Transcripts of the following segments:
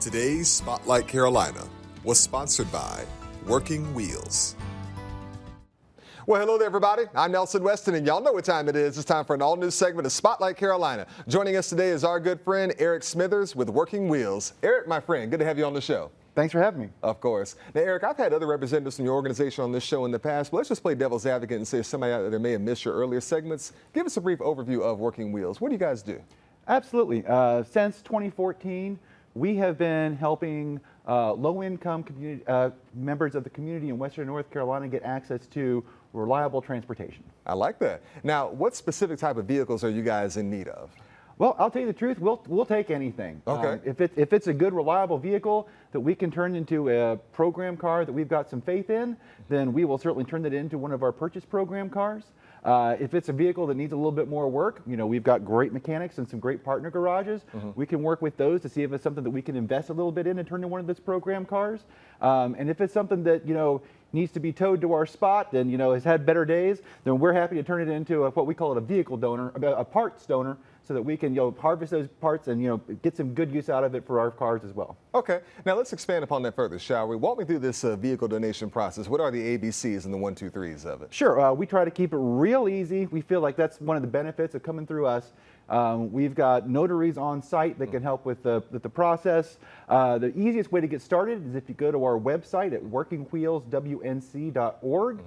Today's Spotlight Carolina was sponsored by Working Wheels. Well, hello there, everybody. I'm Nelson Weston, and y'all know what time it is. It's time for an all-new segment of Spotlight Carolina. Joining us today is our good friend, Eric Smythers with Working Wheels. Eric, my friend, good to have you on the show. Thanks for having me. Of course. Now, Eric, I've had other representatives from your organization on this show in the past, but let's just play devil's advocate and say somebody out there may have missed your earlier segments. Give us a brief overview of Working Wheels. What do you guys do? Absolutely. Since 2014, we have been helping low-income members of the community in Western North Carolina get access to reliable transportation. I like that. Now, what specific type of vehicles are you guys in need of? Well, I'll tell you the truth, we'll take anything. Okay. If it's a good, reliable vehicle that we can turn into a program car that we've got some faith in, then we will certainly turn that into one of our purchase program cars. If it's a vehicle that needs a little bit more work, we've got great mechanics and some great partner garages. We can work with those to see if it's something that we can invest a little bit in and turn into one of those program cars. And if it's something that, needs to be towed to our spot and, has had better days, then we're happy to turn it into what we call a vehicle donor, a parts donor, so that we can harvest those parts and get some good use out of it for our cars as well. Okay, now let's expand upon that further, shall we? Walk me through this vehicle donation process. What are the ABCs and the 1, 2, 3s of it? Sure, we try to keep it real easy. We feel like that's one of the benefits of coming through us. We've got notaries on site that can help with the process. The easiest way to get started is if you go to our website at workingwheelswnc.org.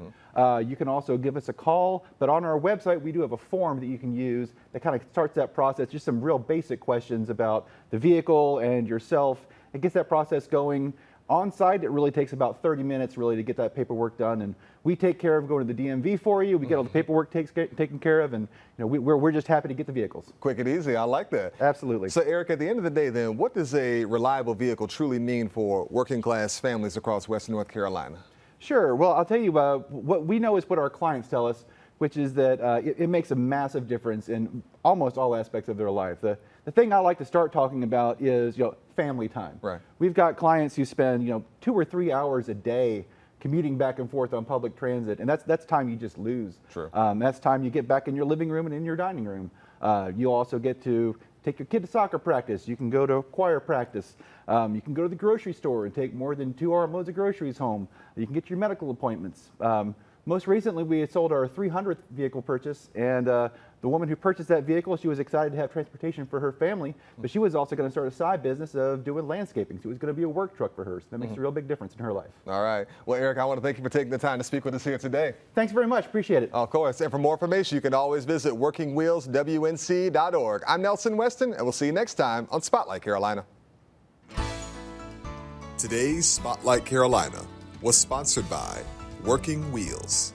You can also give us a call, but on our website we do have a form that you can use that kind of starts that process, just some real basic questions about the vehicle and yourself. It gets that process going. On site, it really takes about 30 minutes really to get that paperwork done, and we take care of going to the DMV for you. We get all the paperwork taken care of, and we're just happy to get the vehicles. Quick and easy. I like that. Absolutely. So, Eric, at the end of the day, then, what does a reliable vehicle truly mean for working class families across Western North Carolina? Sure. Well, I'll tell you what we know is what our clients tell us, which is that it makes a massive difference in almost all aspects of their life. The thing I like to start talking about is family time. Right. We've got clients who spend 2 or 3 hours a day commuting back and forth on public transit, and that's time you just lose. Sure. That's time you get back in your living room and in your dining room. You also get to take your kid to soccer practice. You can go to choir practice. You can go to the grocery store and take more than 2 armloads of groceries home. You can get your medical appointments. Most recently, we had sold our 300th vehicle purchase, and the woman who purchased that vehicle, she was excited to have transportation for her family, but she was also going to start a side business of doing landscaping. So it was going to be a work truck for her. So that makes a real big difference in her life. All right. Well, Eric, I want to thank you for taking the time to speak with us here today. Thanks very much. Appreciate it. Of course. And for more information, you can always visit workingwheelswnc.org. I'm Nelson Weston, and we'll see you next time on Spotlight Carolina. Today's Spotlight Carolina was sponsored by Working Wheels.